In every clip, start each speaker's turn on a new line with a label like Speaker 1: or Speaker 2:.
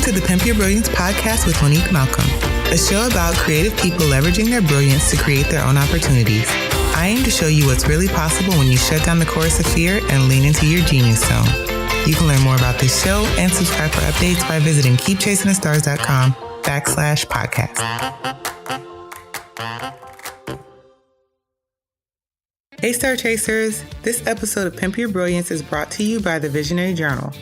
Speaker 1: to the Pimp Your Brilliance podcast with Monique Malcolm, a show about creative people leveraging their brilliance to create their own opportunities. I aim to show you what's really possible when you shut down the chorus of fear and lean into your genius zone. You can learn more about this show and subscribe for updates by visiting keepchasingthestars.com/podcast. Hey Star Chasers, this episode of Pimp Your Brilliance is brought to you by the Visionary Journal.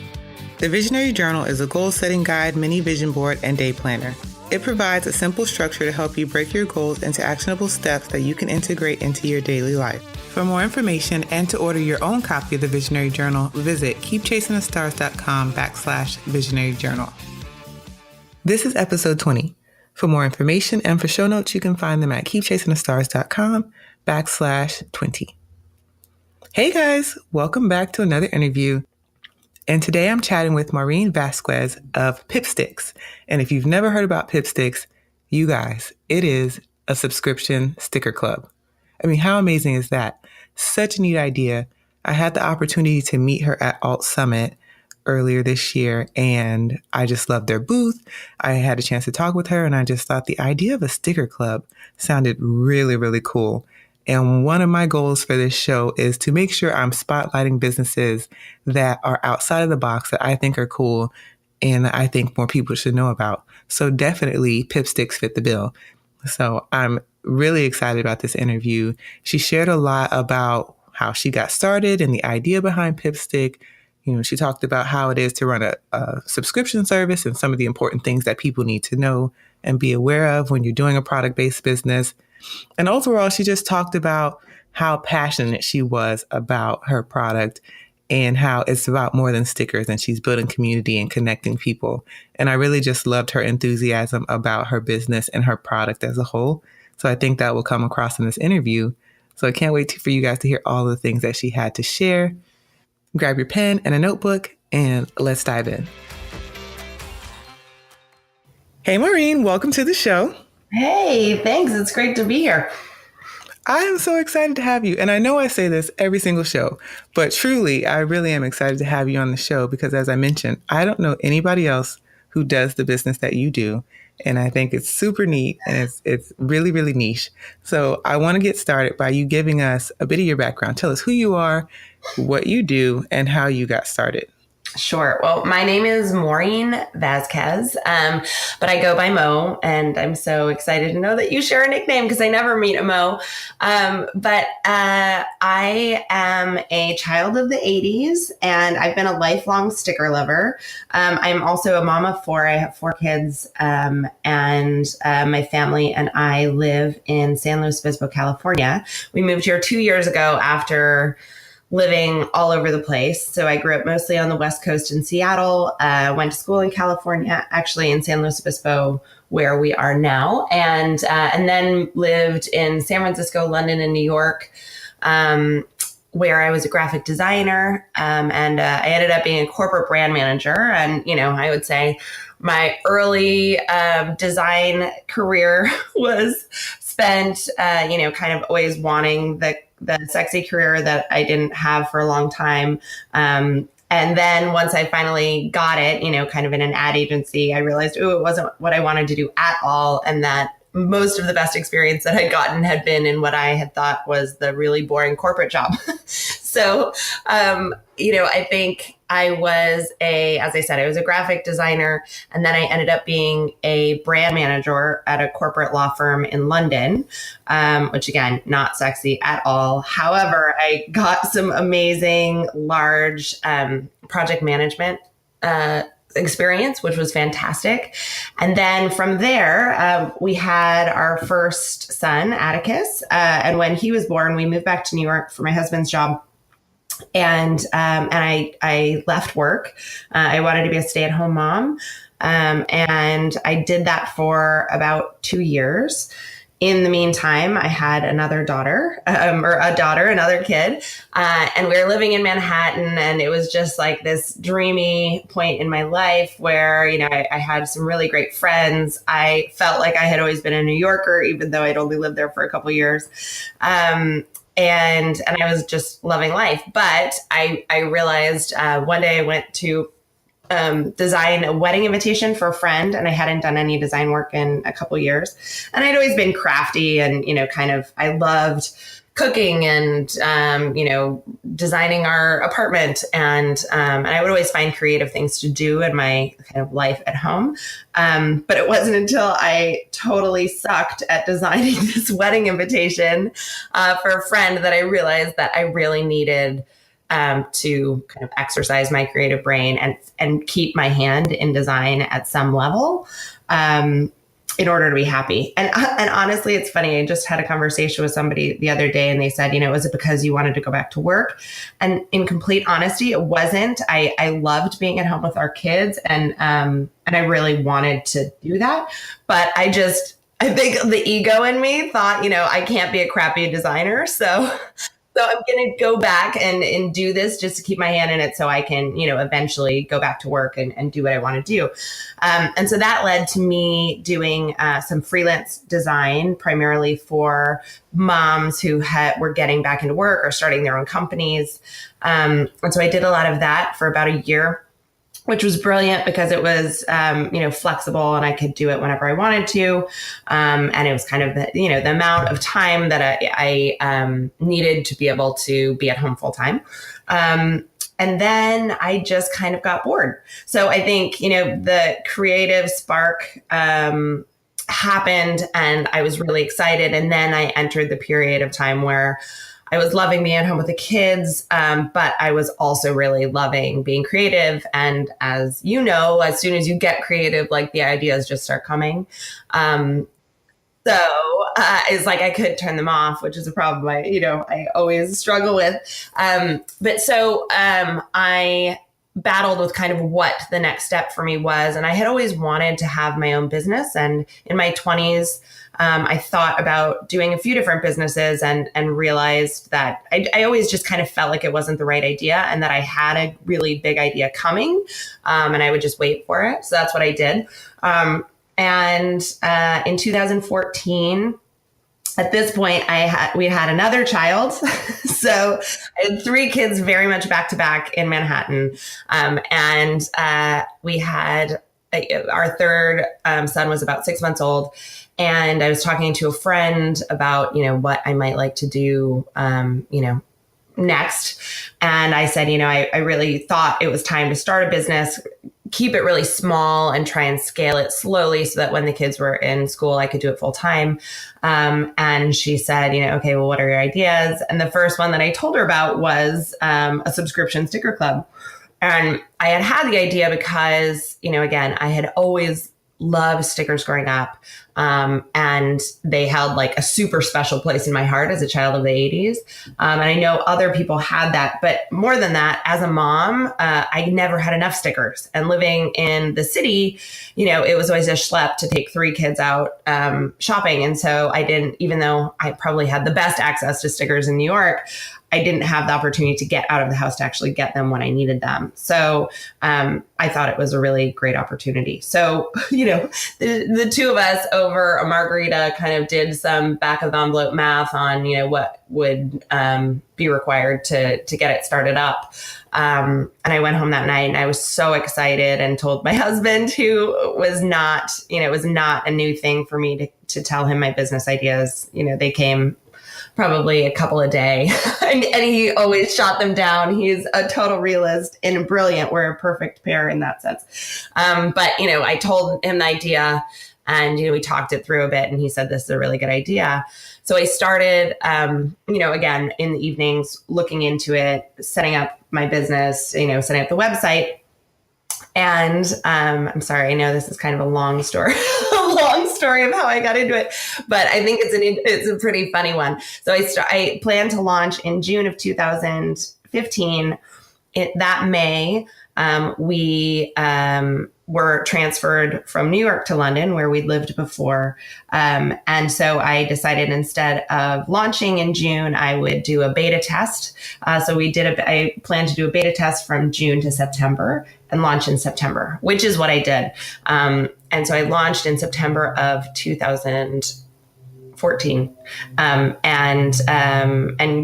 Speaker 1: The Visionary Journal is a goal-setting guide, mini vision board, and day planner. It provides a simple structure to help you break your goals into actionable steps that you can integrate into your daily life. For more information and to order your own copy of the Visionary Journal, visit keepchasingthestars.com/Visionary Journal. This is episode 20. For more information and for show notes, you can find them at keepchasingthestars.com/20. Hey guys, welcome back to another interview. And today I'm chatting with Maureen Vázquez of Pipsticks. And if you've never heard about Pipsticks, you guys, it is a subscription sticker club. I mean, how amazing is that? Such a neat idea. I had the opportunity to meet her at Alt Summit earlier this year, and I just loved their booth. I had a chance to talk with her, and I just thought the idea of a sticker club sounded really, really cool. And one of my goals for this show is to make sure I'm spotlighting businesses that are outside of the box that I think are cool and I think more people should know about. So definitely Pipsticks fit the bill. So I'm really excited about this interview. She shared a lot about how she got started and the idea behind Pipstick. You know, she talked about how it is to run a subscription service and some of the important things that people need to know and be aware of when you're doing a product-based business. And overall, she just talked about how passionate she was about her product and how it's about more than stickers, and she's building community and connecting people. And I really just loved her enthusiasm about her business and her product as a whole. So I think that will come across in this interview. So I can't wait for you guys to hear all the things that she had to share. Grab your pen and a notebook and let's dive in. Hey, Maureen, welcome to the show.
Speaker 2: Hey, thanks. It's great to be here.
Speaker 1: I am so excited to have you. And I know I say this every single show, but truly, I really am excited to have you on the show because as I mentioned, I don't know anybody else who does the business that you do. And I think it's super neat and it's really, really niche. So I want to get started by you giving us a bit of your background. Tell us who you are, what you do, and how you got started.
Speaker 2: Sure. Well, my name is Maureen Vázquez, but I go by Mo, and I'm so excited to know that you share a nickname because I never meet a Mo. But I am a child of the 80s, and I've been a lifelong sticker lover. I'm also a mom of four. I have 4 kids, and my family and I live in San Luis Obispo, California. We moved here 2 years ago after living all over the place. So I grew up mostly on the West Coast in Seattle, went to school in California, actually in San Luis Obispo, where we are now, and then lived in San Francisco, London, and New York, where I was a graphic designer, and I ended up being a corporate brand manager. And, you know, I would say my early design career was spent, kind of always wanting the sexy career that I didn't have for a long time. And then once I finally got it, kind of in an ad agency, I realized, it wasn't what I wanted to do at all. And that most of the best experience that I'd gotten had been in what I had thought was the really boring corporate job. So, I think I was as I said, I was a graphic designer, and then I ended up being a brand manager at a corporate law firm in London, which again, not sexy at all. However, I got some amazing large project management experience, which was fantastic. And then from there, we had our first son, Atticus. And when he was born, we moved back to New York for my husband's job. And I left work. I wanted to be a stay-at-home mom. And I did that for about 2 years. In the meantime, I had another kid, and we were living in Manhattan, and it was just like this dreamy point in my life where, I had some really great friends. I felt like I had always been a New Yorker, even though I'd only lived there for a couple of years. And I was just loving life. But I realized one day I went to design a wedding invitation for a friend, and I hadn't done any design work in a couple years. And I'd always been crafty, and kind of I loved cooking and designing our apartment, and I would always find creative things to do in my kind of life at home. But it wasn't until I totally sucked at designing this wedding invitation for a friend that I realized that I really needed to kind of exercise my creative brain and keep my hand in design at some level in order to be happy. And honestly, it's funny. I just had a conversation with somebody the other day, and they said, was it because you wanted to go back to work? And in complete honesty, it wasn't. I loved being at home with our kids, and I really wanted to do that. But I think the ego in me thought, I can't be a crappy designer. So I'm going to go back and do this just to keep my hand in it so I can, eventually go back to work and do what I want to do. And so that led to me doing some freelance design, primarily for moms who were getting back into work or starting their own companies. And so I did a lot of that for about a year, which was brilliant because it was, flexible, and I could do it whenever I wanted to. And it was kind of the amount of time that I needed to be able to be at home full time. And then I just kind of got bored. So I think, the creative spark happened, and I was really excited. And then I entered the period of time where I was loving being at home with the kids, but I was also really loving being creative. And as you know, as soon as you get creative, like the ideas just start coming. So it's like I could turn them off, which is a problem I always struggle with. But so I battled with kind of what the next step for me was. And I had always wanted to have my own business. And in my 20s, I thought about doing a few different businesses and realized that I always just kind of felt like it wasn't the right idea, and that I had a really big idea coming, and I would just wait for it. So that's what I did. And in 2014, at this point, we had another child. So I had 3 kids very much back to back in Manhattan. And we had our third son was about 6 months old. And I was talking to a friend about, what I might like to do, next. And I said, I really thought it was time to start a business, keep it really small, and try and scale it slowly so that when the kids were in school, I could do it full time. And she said, okay, well, what are your ideas? And the first one that I told her about was a subscription sticker club. And I had the idea because, again, I had always loved stickers growing up. And they held like a super special place in my heart as a child of the 80s. And I know other people had that, but more than that, as a mom, I never had enough stickers. And living in the city, it was always a schlep to take 3 kids out shopping. And so I didn't, even though I probably had the best access to stickers in New York, I didn't have the opportunity to get out of the house to actually get them when I needed them. So I thought it was a really great opportunity. So, the 2 of us over a margarita kind of did some back of the envelope math on, what would be required to get it started up. And I went home that night and I was so excited and told my husband, who was not, it was not a new thing for me to tell him my business ideas. They came probably a couple a day and he always shot them down. He's a total realist and brilliant. We're a perfect pair in that sense. But, I told him the idea and, we talked it through a bit and he said, this is a really good idea. So I started, again, in the evenings, looking into it, setting up my business, setting up the website. And I'm sorry, I know this is kind of a long story, a long story of how I got into it, but I think it's a pretty funny one. So I plan to launch in June of 2015. That May, we were transferred from New York to London, where we'd lived before. And so I decided instead of launching in June, I would do a beta test. So I planned to do a beta test from June to September and launch in September, which is what I did. And so I launched in September of 2014 and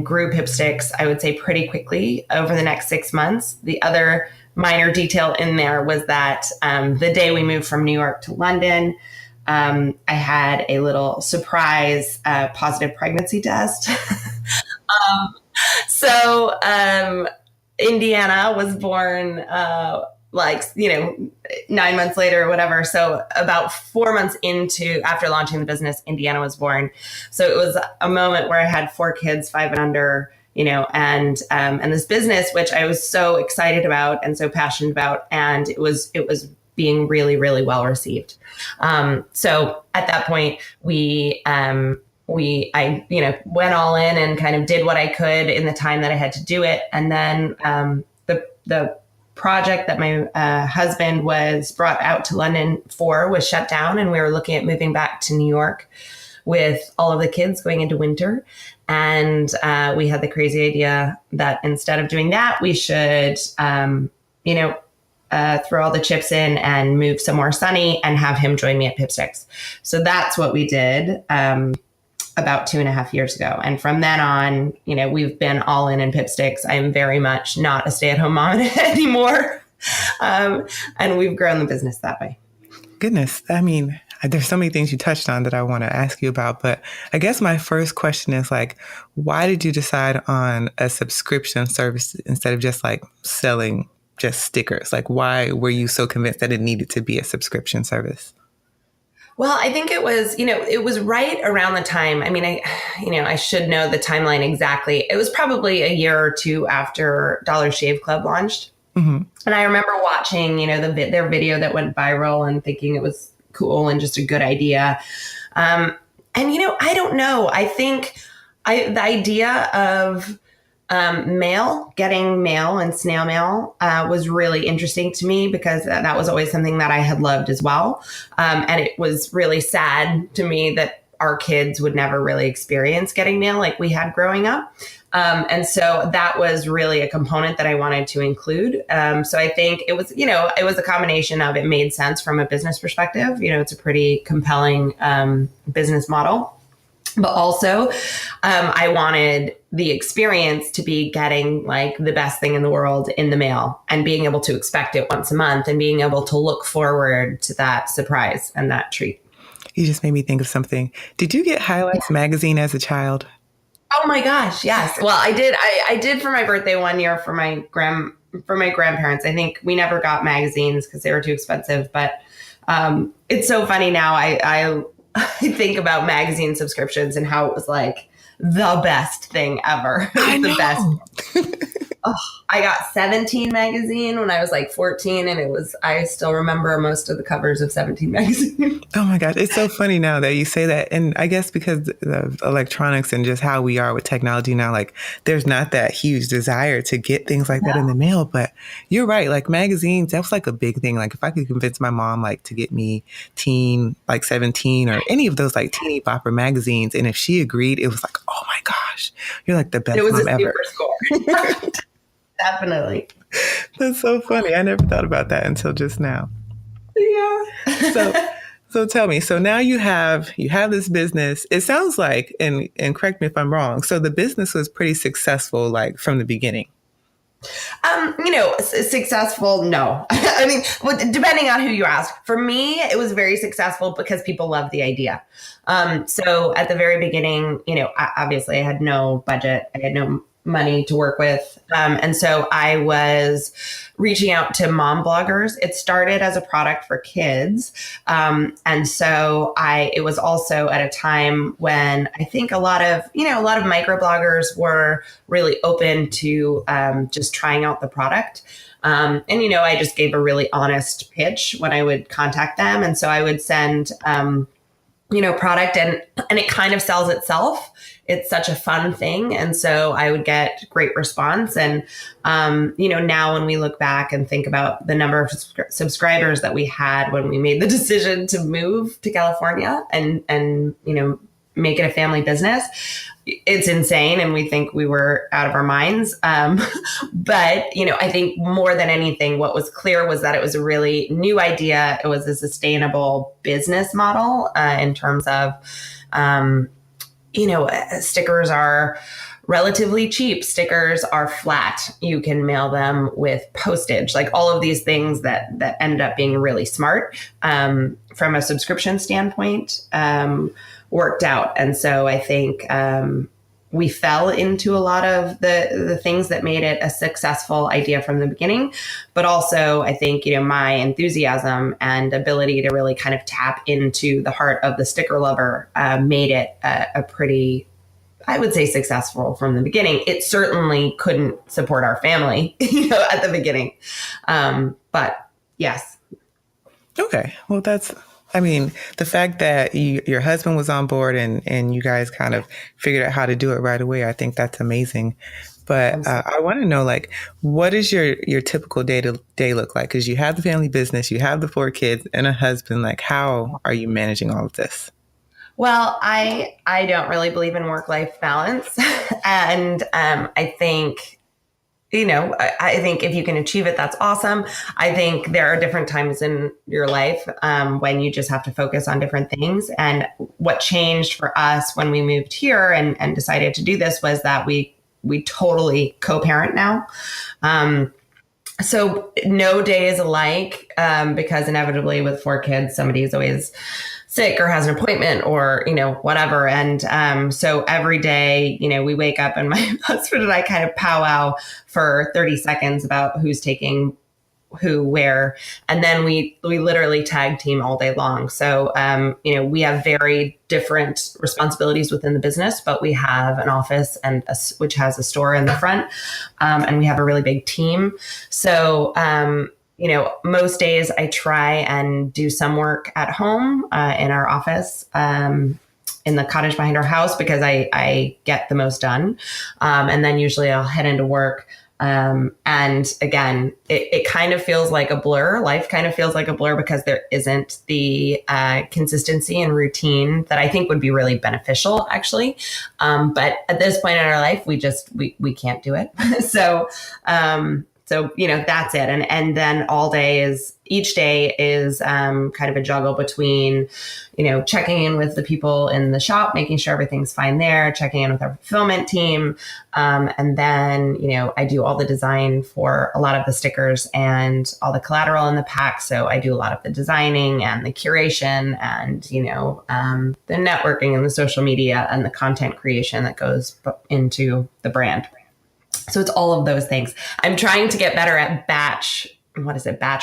Speaker 2: grew Pipsticks, I would say, pretty quickly over the next 6 months. The other minor detail in there was that the day we moved from New York to London, I had a little surprise positive pregnancy test. So Indiana was born like, 9 months later or whatever. So about 4 months after launching the business, Indiana was born. So it was a moment where I had 4 kids, 5 and under, and this business, which I was so excited about and so passionate about. And it was being really, really well received. So at that point, I went all in and kind of did what I could in the time that I had to do it. And then the project that my husband was brought out to London for was shut down, and we were looking at moving back to New York with all of the kids going into winter. And we had the crazy idea that instead of doing that, we should, throw all the chips in and move somewhere sunny and have him join me at Pipsticks. So that's what we did about 2.5 years ago. And from then on, we've been all in Pipsticks. I'm very much not a stay-at-home mom anymore. And we've grown the business that way.
Speaker 1: Goodness. I mean, there's so many things you touched on that I want to ask you about, but I guess my first question is like, why did you decide on a subscription service instead of just like selling just stickers? Like, why were you so convinced that it needed to be a subscription service?
Speaker 2: Well, I think it was right around the time. I mean, I should know the timeline exactly. It was probably a year or two after Dollar Shave Club launched. Mm-hmm. And I remember watching, their video that went viral and thinking it was cool and just a good idea. And, I don't know. I think the idea of getting mail and snail mail was really interesting to me because that was always something that I had loved as well. And it was really sad to me that our kids would never really experience getting mail like we had growing up. And so that was really a component that I wanted to include. So I think it was a combination of it made sense from a business perspective. It's a pretty compelling business model. But also, I wanted the experience to be getting like the best thing in the world in the mail and being able to expect it once a month and being able to look forward to that surprise and that treat.
Speaker 1: You just made me think of something. Did you get Highlights magazine as a child?
Speaker 2: Oh my gosh, yes. Well, I did. I did for my birthday one year for my grandparents. I think we never got magazines because they were too expensive. But it's so funny now. I think about magazine subscriptions and how it was like the best thing ever. The best. Oh, I got 17 magazine when I was like 14, and I still remember most of the covers of 17 magazine.
Speaker 1: Oh my gosh. It's so funny now that you say that. And I guess because of electronics and just how we are with technology now, like there's not that huge desire to get things like that in the mail. But you're right. Like magazines, that was like a big thing. Like if I could convince my mom like to get me Teen, like 17 or any of those like teeny bopper magazines. And if she agreed, it was like, oh my gosh, you're like the best mom ever.
Speaker 2: It was a super score. Definitely.
Speaker 1: That's so funny. I never thought about that until just now.
Speaker 2: Yeah.
Speaker 1: So tell me, so now you have this business. It sounds like, and correct me if I'm wrong, so the business was pretty successful like from the beginning.
Speaker 2: Successful, no. I mean, depending on who you ask. For me, it was very successful because people loved the idea. So at the very beginning, obviously I had no budget. I had no money to work with. And so I was reaching out to mom bloggers. It started as a product for kids. And so it was also at a time when I think a lot of microbloggers were really open to just trying out the product. And I just gave a really honest pitch when I would contact them. And so I would send product and it kind of sells itself. It's such a fun thing. And so I would get great response. And, now when we look back and think about the number of subscribers that we had when we made the decision to move to California and make it a family business, it's insane. And we think we were out of our minds. But, I think more than anything, what was clear was that it was a really new idea. It was a sustainable business model in terms of, stickers are relatively cheap. Stickers are flat. You can mail them with postage, like all of these things that ended up being really smart from a subscription standpoint, worked out. And so I think we fell into a lot of the things that made it a successful idea from the beginning. But also, I think, my enthusiasm and ability to really kind of tap into the heart of the sticker lover made it a pretty, I would say, successful from the beginning. It certainly couldn't support our family, at the beginning. But yes.
Speaker 1: Okay. Well, the fact that your husband was on board and you guys kind of figured out how to do it right away, I think that's amazing. But I want to know, like, what does your typical day to day look like? Because you have the family business, you have the 4 kids and a husband. Like, how are you managing all of this?
Speaker 2: Well, I don't really believe in work-life balance. And I think, I think if you can achieve it, that's awesome. I think there are different times in your life when you just have to focus on different things. And what changed for us when we moved here and decided to do this was that we totally co-parent now. So no day is alike because inevitably with 4 kids, somebody is always sick or has an appointment or, whatever. And so every day, we wake up and my husband and I kind of powwow for 30 seconds about who's taking who, where, and then we literally tag team all day long. So, we have very different responsibilities within the business, but we have an office which has a store in the front, and we have a really big team. So, most days I try and do some work at home in our office. In the cottage behind our house because I get the most done. And then usually I'll head into work. And again, it kind of feels like a blur. Life kind of feels like a blur because there isn't the consistency and routine that I think would be really beneficial, actually. But at this point in our life, we can't do it. So that's it. And then each day is kind of a juggle between, checking in with the people in the shop, making sure everything's fine there, checking in with our fulfillment team. And then, I do all the design for a lot of the stickers and all the collateral in the pack. So I do a lot of the designing and the curation and, the networking and the social media and the content creation that goes into the brand. So it's all of those things. I'm trying to get better at batch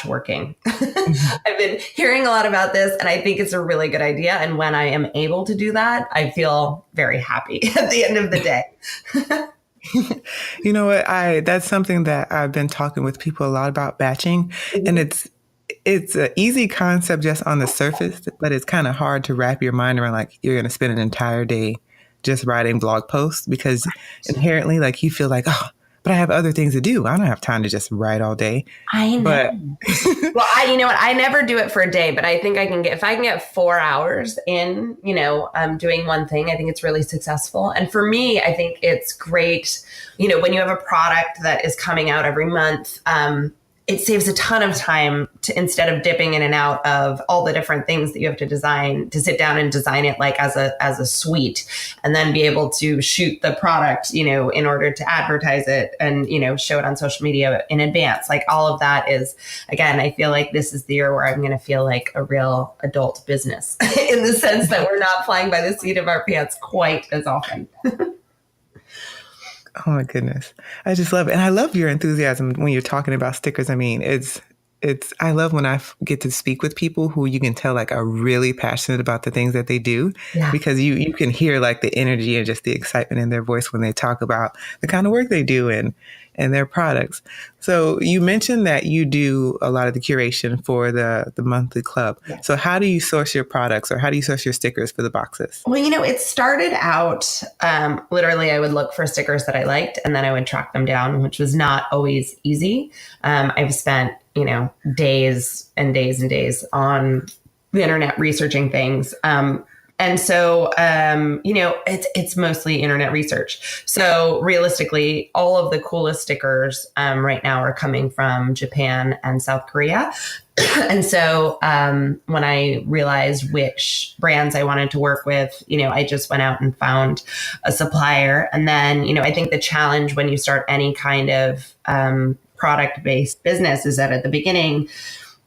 Speaker 2: working. I've been hearing a lot about this and I think it's a really good idea. And when I am able to do that, I feel very happy at the end of the day.
Speaker 1: You know what? That's something that I've been talking with people a lot about, batching. Mm-hmm. And it's an easy concept just on the surface, but it's kind of hard to wrap your mind around, like you're going to spend an entire day just writing blog posts because inherently, like, you feel like, oh, but I have other things to do. I don't have time to just write all day.
Speaker 2: I know.
Speaker 1: But
Speaker 2: well, you know what? I never do it for a day, but I think if I can get 4 hours in, doing one thing, I think it's really successful. And for me, I think it's great, when you have a product that is coming out every month, it saves a ton of time instead of dipping in and out of all the different things that you have to design, to sit down and design it like as a suite and then be able to shoot the product, in order to advertise it and, show it on social media in advance. Like all of that is, again, I feel like this is the year where I'm going to feel like a real adult business in the sense that we're not flying by the seat of our pants quite as often.
Speaker 1: Oh my goodness. I just love it. And I love your enthusiasm when you're talking about stickers. I mean, I love when I get to speak with people who you can tell like are really passionate about the things that they do, because you can hear like the energy and just the excitement in their voice when they talk about the kind of work they do and their products. So you mentioned that you do a lot of the curation for the monthly club. Yeah. So how do you source your products, or how do you source your stickers for the boxes?
Speaker 2: Well, it started out, literally I would look for stickers that I liked and then I would track them down, which was not always easy. I've spent, days and days and days on the internet researching things. And so, it's mostly internet research. So realistically, all of the coolest stickers right now are coming from Japan and South Korea. And so when I realized which brands I wanted to work with, I just went out and found a supplier. And then, I think the challenge when you start any kind of product-based business is that at the beginning,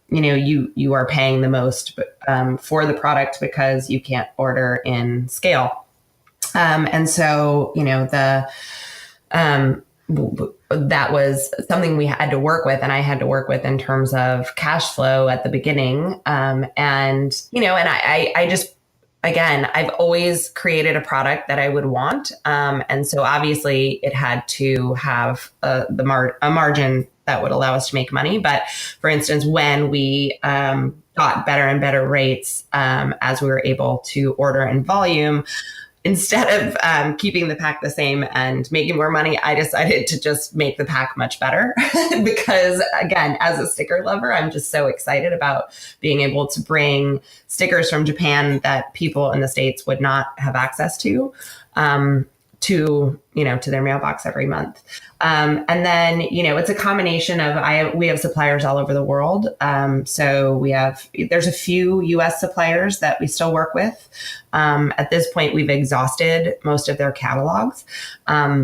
Speaker 2: you are paying the most for the product because you can't order in scale. And so, that was something we had to work with, and I had to work with in terms of cash flow at the beginning. And I just, again, I've always created a product that I would want. And so obviously it had to have a margin that would allow us to make money. But for instance, when we got better and better rates as we were able to order in volume, instead of keeping the pack the same and making more money, I decided to just make the pack much better because, again, as a sticker lover, I'm just so excited about being able to bring stickers from Japan that people in the States would not have access to their mailbox every month. And then, it's a combination of, we have suppliers all over the world. So there's a few US suppliers that we still work with. At this point, we've exhausted most of their catalogs. But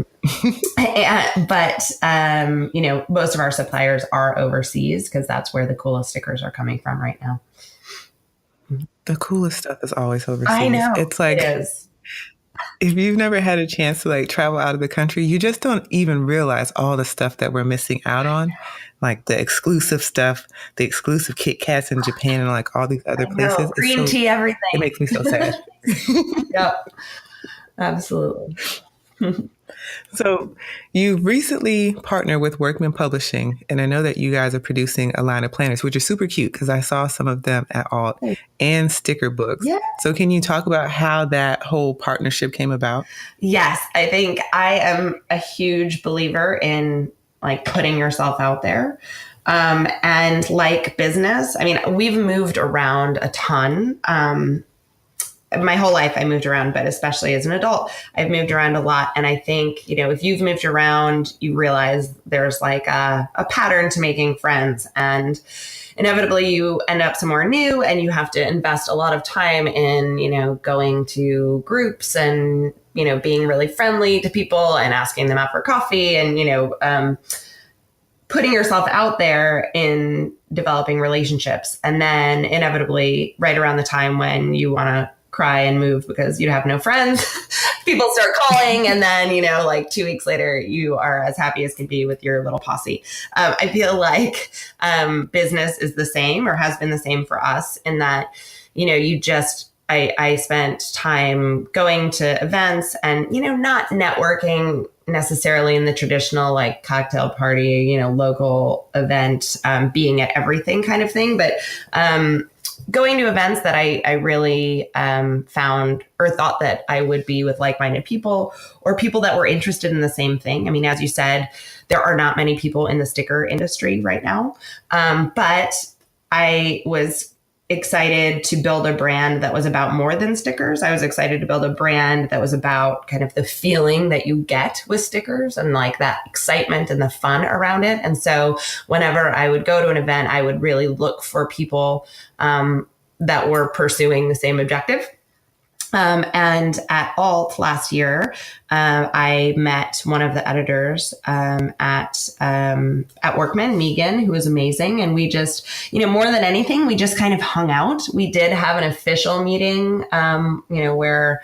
Speaker 2: most of our suppliers are overseas because that's where the coolest stickers are coming from right now.
Speaker 1: The coolest stuff is always overseas.
Speaker 2: I know.
Speaker 1: It's like,
Speaker 2: it is.
Speaker 1: If you've never had a chance to travel out of the country, you just don't even realize all the stuff that we're missing out on, like the exclusive stuff, the exclusive Kit Kats in Japan and all these other places.
Speaker 2: Green tea, everything.
Speaker 1: It makes me so sad.
Speaker 2: Yep, absolutely.
Speaker 1: So you recently partnered with Workman Publishing, and I know that you guys are producing a line of planners, which are super cute because I saw some of them at Alt and sticker books. Yeah. So can you talk about how that whole partnership came about?
Speaker 2: Yes, I think I am a huge believer in putting yourself out there. And like business, I mean, we've moved around a ton. My whole life I moved around, but especially as an adult, I've moved around a lot. And I think, if you've moved around, you realize there's a pattern to making friends, and inevitably you end up somewhere new and you have to invest a lot of time in, going to groups and, being really friendly to people and asking them out for coffee and, putting yourself out there in developing relationships. And then inevitably right around the time when you want to cry and move because you have no friends, people start calling, and then 2 weeks later you are as happy as can be with your little posse. I feel like business is the same, or has been the same for us, in that I spent time going to events and not networking necessarily in the traditional cocktail party, local event, being at everything kind of thing, but going to events that I really found or thought that I would be with like-minded people, or people that were interested in the same thing. I mean, as you said, there are not many people in the sticker industry right now, but I was excited to build a brand that was about more than stickers. I was excited to build a brand that was about kind of the feeling that you get with stickers and that excitement and the fun around it. And so whenever I would go to an event, I would really look for people that were pursuing the same objective. And at Alt last year, I met one of the editors at Workman, Megan, who was amazing. And we just, more than anything, we just kind of hung out. We did have an official meeting, where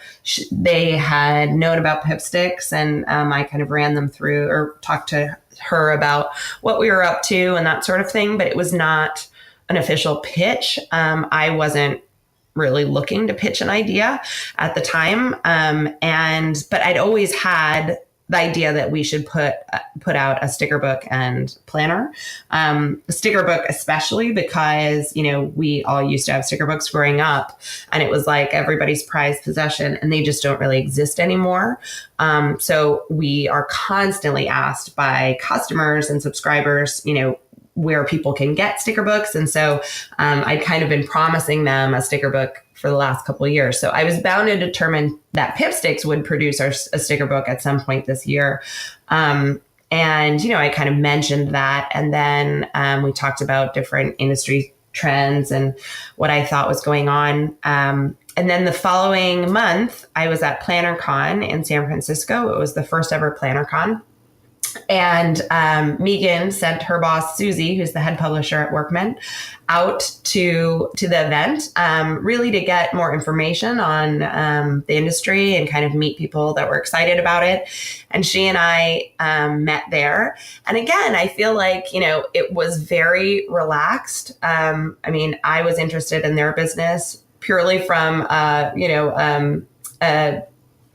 Speaker 2: they had known about Pipsticks, and I kind of ran them through or talked to her about what we were up to and that sort of thing. But it was not an official pitch. I wasn't really looking to pitch an idea at the time. But I'd always had the idea that we should put out a sticker book and planner. A sticker book, especially because, we all used to have sticker books growing up, and it was everybody's prized possession, and they just don't really exist anymore. So we are constantly asked by customers and subscribers, where people can get sticker books. And so I'd kind of been promising them a sticker book for the last couple of years. So I was bound and determined that Pipsticks would produce a sticker book at some point this year. And, I kind of mentioned that. And then we talked about different industry trends and what I thought was going on. And then the following month, I was at PlannerCon in San Francisco. It was the first ever PlannerCon. And Megan sent her boss, Susie, who's the head publisher at Workman, out to the event, really to get more information on the industry and kind of meet people that were excited about it. And she and I met there. And again, I feel like, it was very relaxed. I was interested in their business purely from, a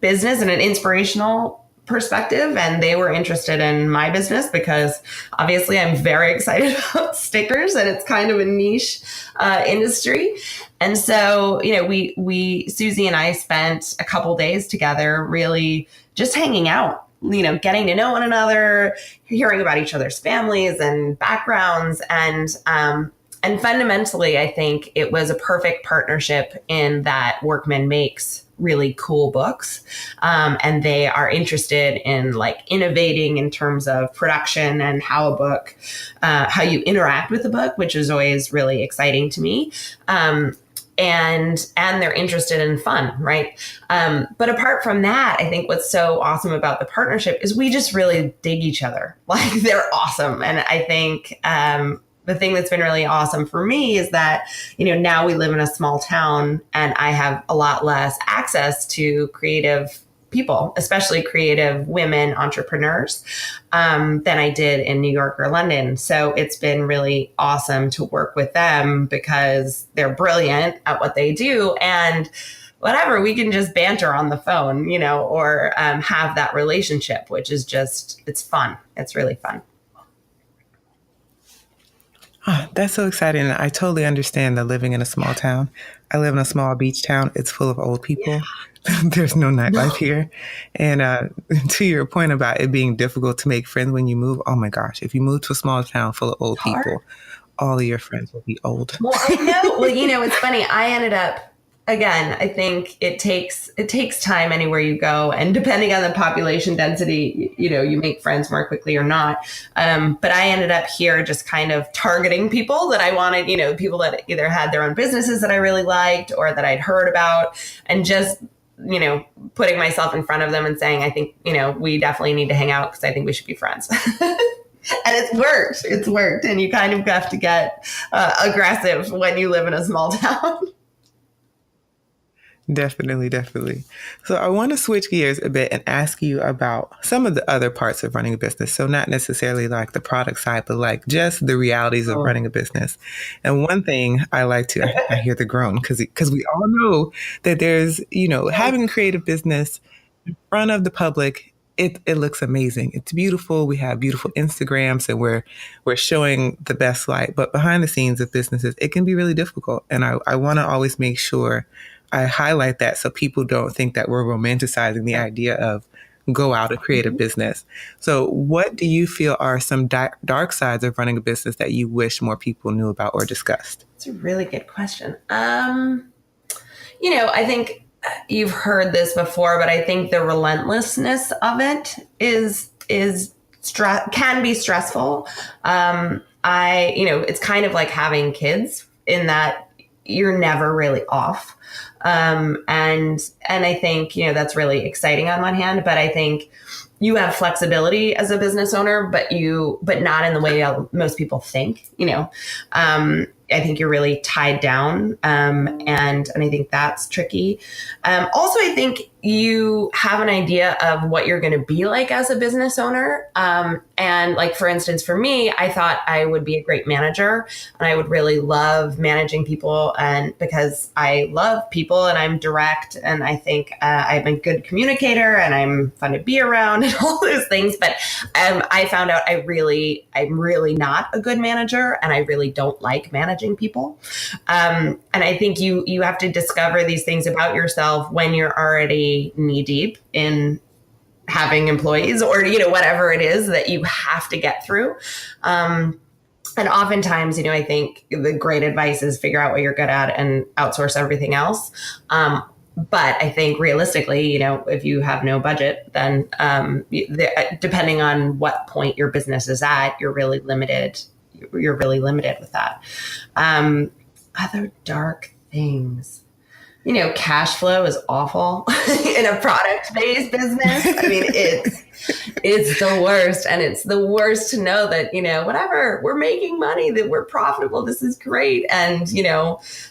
Speaker 2: business and an inspirational perspective, and they were interested in my business because obviously I'm very excited about stickers and it's kind of a niche industry. And so, we Susie and I spent a couple days together really just hanging out, getting to know one another, hearing about each other's families and backgrounds. And fundamentally, I think it was a perfect partnership in that Workman makes really cool books. And they are interested in innovating in terms of production and how you interact with the book, which is always really exciting to me. And they're interested in fun, right? But apart from that, I think what's so awesome about the partnership is we just really dig each other. They're awesome. And I think, the thing that's been really awesome for me is that, now we live in a small town and I have a lot less access to creative people, especially creative women entrepreneurs, than I did in New York or London. So it's been really awesome to work with them because they're brilliant at what they do. And whatever, we can just banter on the phone, or have that relationship, which is it's fun. It's really fun.
Speaker 1: Oh, that's so exciting. I totally understand the living in a small town. I live in a small beach town. It's full of old people. There's no nightlife here. And to your point about it being difficult to make friends when you move, oh my gosh, if you move to a small town full of old people, all of your friends will be old.
Speaker 2: Well, I know. Well, it's funny. I ended up, again, I think it takes time anywhere you go. And depending on the population density, you make friends more quickly or not. But I ended up here just kind of targeting people that I wanted, people that either had their own businesses that I really liked or that I'd heard about, and just, putting myself in front of them and saying, I think, we definitely need to hang out because I think we should be friends. And it's worked. And you kind of have to get aggressive when you live in a small town.
Speaker 1: Definitely. So I want to switch gears a bit and ask you about some of the other parts of running a business. So not necessarily like the product side, but just the realities of running a business. And one thing I like to, I hear the groan because we all know that there's, having a creative business in front of the public, it looks amazing. It's beautiful. We have beautiful Instagrams and we're showing the best light, but behind the scenes of businesses, it can be really difficult. And I want to always make sure I highlight that so people don't think that we're romanticizing the idea of go out and create a business. So what do you feel are some dark sides of running a business that you wish more people knew about or discussed?
Speaker 2: It's a really good question. I think you've heard this before, but I think the relentlessness of it can be stressful. It's kind of like having kids in that you're never really off. And I think, that's really exciting on one hand, but I think you have flexibility as a business owner, but not in the way most people think, I think you're really tied down. And I think that's tricky. Also, I think you have an idea of what you're going to be like as a business owner. And for instance, for me, I thought I would be a great manager and I would really love managing people, and because I love people and I'm direct and I think I'm a good communicator and I'm fun to be around and all those things. But I found out I'm really not a good manager and I really don't like managing people. And I think you have to discover these things about yourself when you're already knee deep in having employees or, whatever it is that you have to get through. And oftentimes, I think the great advice is figure out what you're good at and outsource everything else. But I think realistically, if you have no budget, then depending on what point your business is at, you're really limited. You're really limited with that. Other dark things. Cash flow is awful in a product-based business. I mean, it's the worst. And it's the worst to know that, whatever, we're making money, that we're profitable. This is great. And,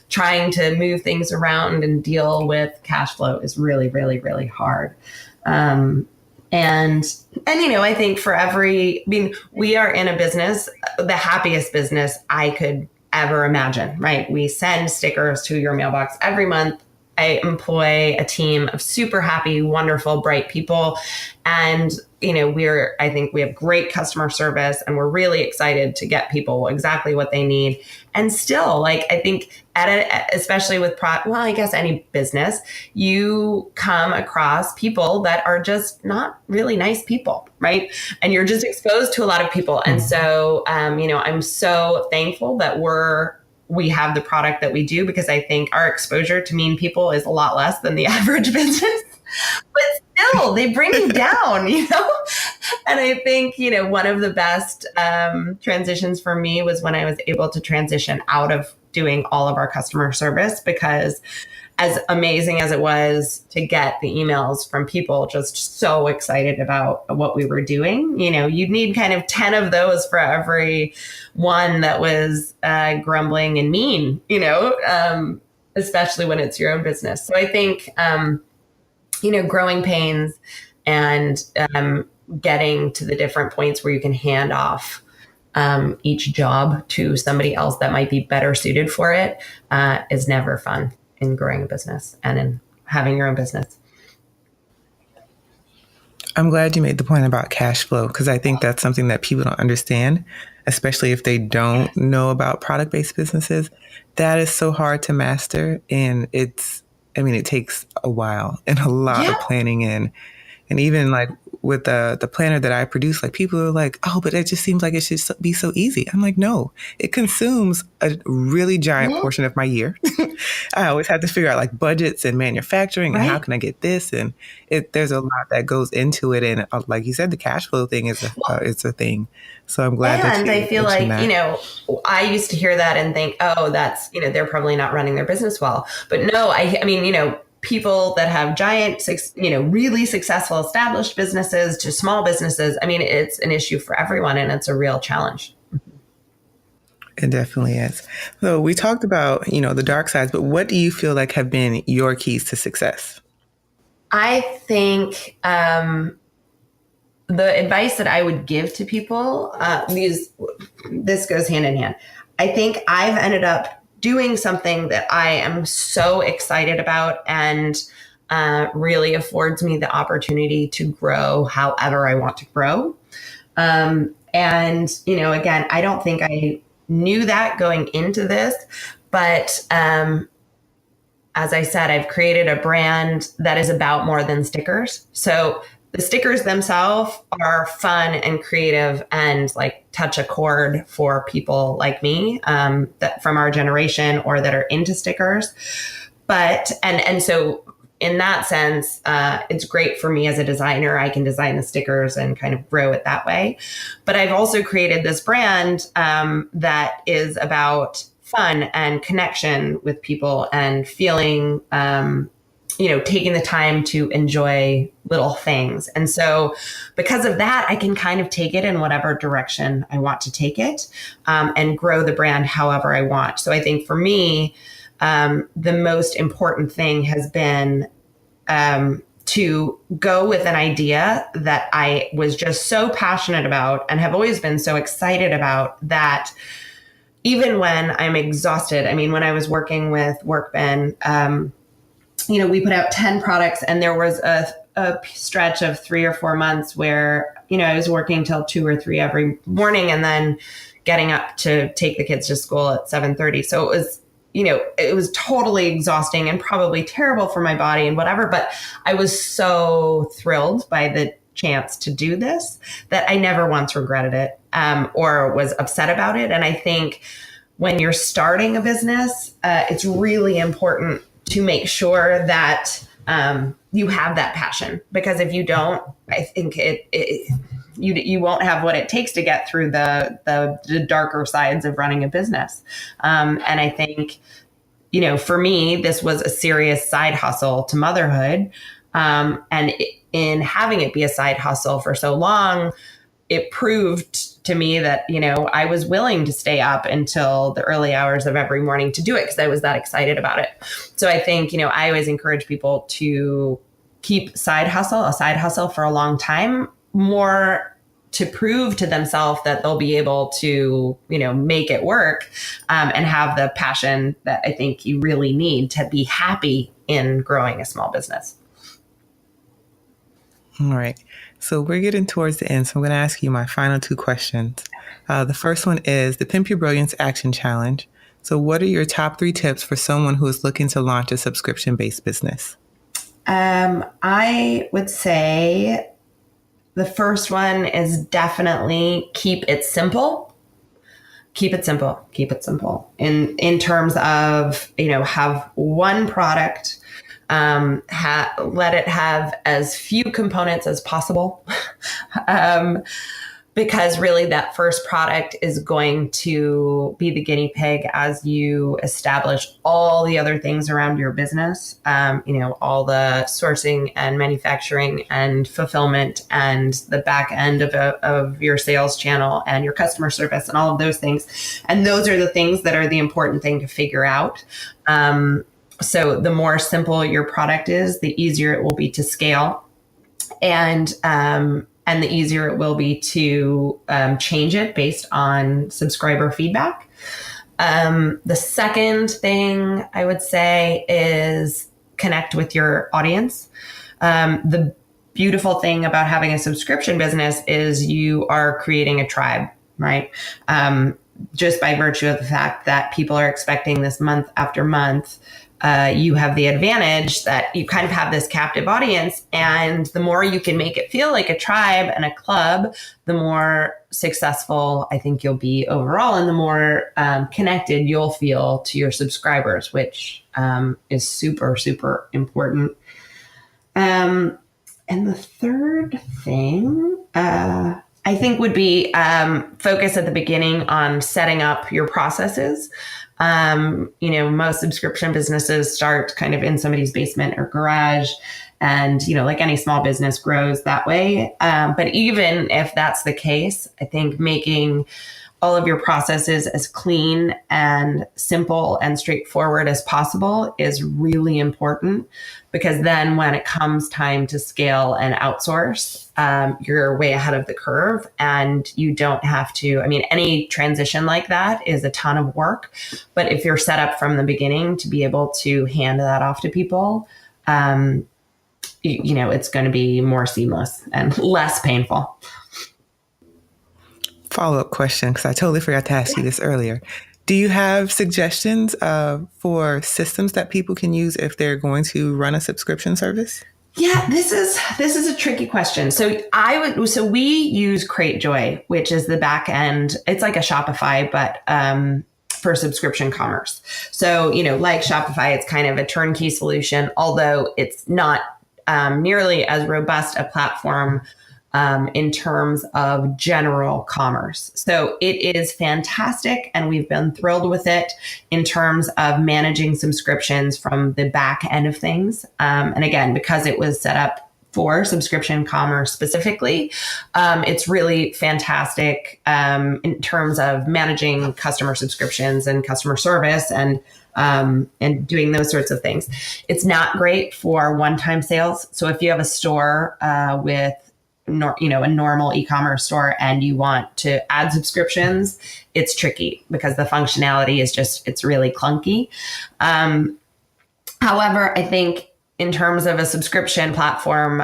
Speaker 2: trying to move things around and deal with cash flow is really, really, really hard. And I think we are in a business, the happiest business I could ever imagine, right? We send stickers to your mailbox every month. I employ a team of super happy, wonderful, bright people. And, I think we have great customer service, and we're really excited to get people exactly what they need. And still, I think especially with I guess any business, you come across people that are just not really nice people, right? And you're just exposed to a lot of people. And so, I'm so thankful that we have the product that we do, because I think our exposure to mean people is a lot less than the average business. But still, they bring you down, And I think, one of the best transitions for me was when I was able to transition out of doing all of our customer service, because as amazing as it was to get the emails from people just so excited about what we were doing, you'd need kind of 10 of those for every one that was grumbling and mean, especially when it's your own business. So I think, growing pains and getting to the different points where you can hand off each job to somebody else that might be better suited for it is never fun in growing a business and in having your own business.
Speaker 1: I'm glad you made the point about cash flow, because I think that's something that people don't understand, especially if they don't know about product-based businesses. That is so hard to master. And it takes a while and a lot of planning in. And even with the planner that I produce, people are like, oh, but it just seems like it should be so easy. I'm like, no, it consumes a really giant portion of my year. I always have to figure out budgets and manufacturing and how can I get this? And there's a lot that goes into it. And like you said, the cash flow thing is a thing. So I'm glad that you
Speaker 2: I feel like,
Speaker 1: that.
Speaker 2: I used to hear that and think, oh, that's, they're probably not running their business well. But no, I mean, people that have giant, really successful established businesses to small businesses. I mean, it's an issue for everyone, and it's a real challenge.
Speaker 1: It definitely is. So we talked about, the dark sides, but what do you feel like have been your keys to success?
Speaker 2: I think the advice that I would give to people, this goes hand in hand. I think I've ended up doing something that I am so excited about and really affords me the opportunity to grow however I want to grow. And, again, I don't think I knew that going into this, but as I said, I've created a brand that is about more than stickers. So the stickers themselves are fun and creative and touch a chord for people like me that from our generation or that are into stickers. But and so in that sense, it's great for me as a designer. I can design the stickers and kind of grow it that way. But I've also created this brand that is about fun and connection with people and feeling taking the time to enjoy little things. And so because of that, I can kind of take it in whatever direction I want to take it and grow the brand however I want. So I think for me, the most important thing has been to go with an idea that I was just so passionate about and have always been so excited about that even when I'm exhausted, I mean, when I was working with Workben, we put out 10 products and there was a stretch of 3 or 4 months where, I was working till 2 or 3 every morning and then getting up to take the kids to school at 7:30. So it was totally exhausting and probably terrible for my body and whatever, but I was so thrilled by the chance to do this that I never once regretted it. or was upset about it. And I think when you're starting a business, it's really important to make sure that you have that passion, because if you don't, I think you won't have what it takes to get through the darker sides of running a business. And I think, for me, this was a serious side hustle to motherhood. And in having it be a side hustle for so long, it proved to me that, I was willing to stay up until the early hours of every morning to do it because I was that excited about it. So I think, I always encourage people to keep a side hustle for a long time, more to prove to themselves that they'll be able to, make it work, and have the passion that I think you really need to be happy in growing a small business.
Speaker 1: All right. So we're getting towards the end. So I'm going to ask you my final two questions. The first one is the Pimp Your Brilliance Action Challenge. So what are your top 3 tips for someone who is looking to launch a subscription-based business?
Speaker 2: I would say the first one is definitely keep it simple. Keep it simple. Keep it simple. In terms of, have one product, let it have as few components as possible. Because really that first product is going to be the guinea pig as you establish all the other things around your business, all the sourcing and manufacturing and fulfillment and the back end of your sales channel and your customer service and all of those things. And those are the things that are the important thing to figure out. So the more simple your product is, the easier it will be to scale. And the easier it will be to change it based on subscriber feedback. The second thing I would say is connect with your audience. The beautiful thing about having a subscription business is you are creating a tribe, right? Just by virtue of the fact that people are expecting this month after month. You have the advantage that you kind of have this captive audience, and the more you can make it feel like a tribe and a club, the more successful I think you'll be overall, and the more connected you'll feel to your subscribers, which is super, super important. And the third thing, I think would be focus at the beginning on setting up your processes. Most subscription businesses start kind of in somebody's basement or garage, and, like any small business grows that way. But even if that's the case, I think making all of your processes as clean and simple and straightforward as possible is really important, because then when it comes time to scale and outsource, you're way ahead of the curve and you don't have to, any transition like that is a ton of work, but if you're set up from the beginning to be able to hand that off to people, it's going to be more seamless and less painful.
Speaker 1: Follow-up question, because I totally forgot to ask you this earlier. Do you have suggestions for systems that people can use if they're going to run a subscription service?
Speaker 2: Yeah, this is a tricky question. So we use CrateJoy, which is the back end. It's like a Shopify, but for subscription commerce. So, like Shopify, it's kind of a turnkey solution, although it's not nearly as robust a platform in terms of general commerce. So it is fantastic, and we've been thrilled with it in terms of managing subscriptions from the back end of things. And again, because it was set up for subscription commerce specifically, it's really fantastic in terms of managing customer subscriptions and customer service and doing those sorts of things. It's not great for one-time sales. So if you have a store with a normal e-commerce store and you want to add subscriptions, it's tricky because the functionality is it's really clunky. However, I think in terms of a subscription platform,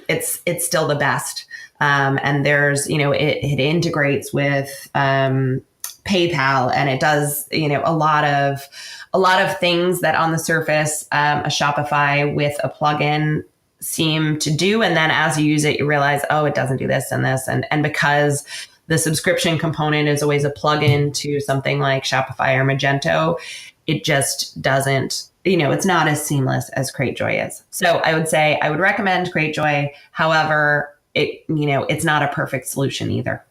Speaker 2: it's still the best. And there's, it integrates with PayPal, and it does, a lot of things that on the surface, a Shopify with a plugin seem to do. And then as you use it, you realize, oh, it doesn't do this and this. And because the subscription component is always a plug-in to something like Shopify or Magento, it just doesn't, it's not as seamless as CreateJoy is. So I would say I would recommend CreateJoy. However, it's not a perfect solution either.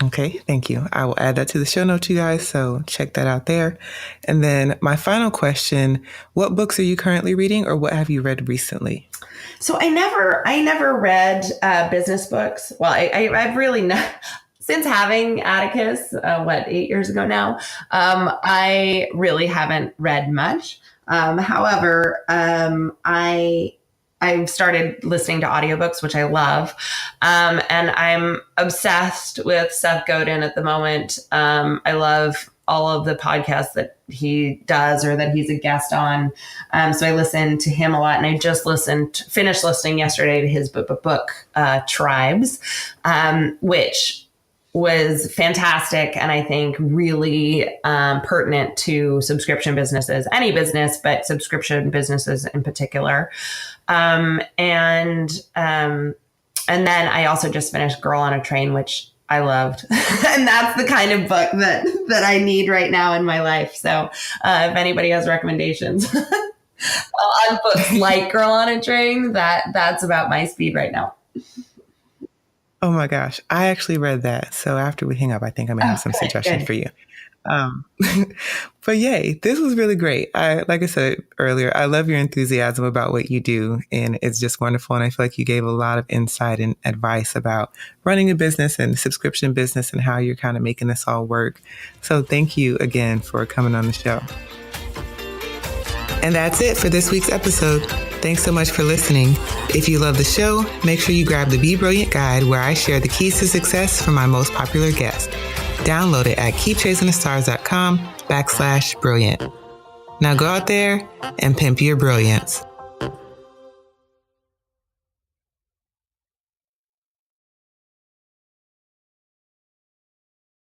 Speaker 1: Okay, thank you. I will add that to the show notes, you guys, so check that out there. And then my final question, what books are you currently reading, or what have you read recently?
Speaker 2: So I never read business books. Well, I've really not, since having Atticus, 8 years ago now, I really haven't read much. However, I've started listening to audiobooks, which I love. And I'm obsessed with Seth Godin at the moment. I love all of the podcasts that he does or that he's a guest on. So I listen to him a lot. And I just finished listening yesterday to his book, Tribes, which was fantastic. And I think really pertinent to subscription businesses, any business, but subscription businesses in particular. And then I also just finished Girl on a Train, which I loved. And that's the kind of book that I need right now in my life. So if anybody has recommendations on books like Girl on a Train, that's about my speed right now.
Speaker 1: Oh my gosh, I actually read that. So after we hang up, I think I may have some suggestions for you. But yay, this was really great. Like I said earlier, I love your enthusiasm about what you do, and it's just wonderful. And I feel like you gave a lot of insight and advice about running a business and subscription business and how you're kind of making this all work. So thank you again for coming on the show. And that's it for this week's episode. Thanks so much for listening. If you love the show, make sure you grab the Be Brilliant guide where I share the keys to success for my most popular guests. Download it at keepchasingthestars.com/brilliant. Now go out there and pimp your brilliance.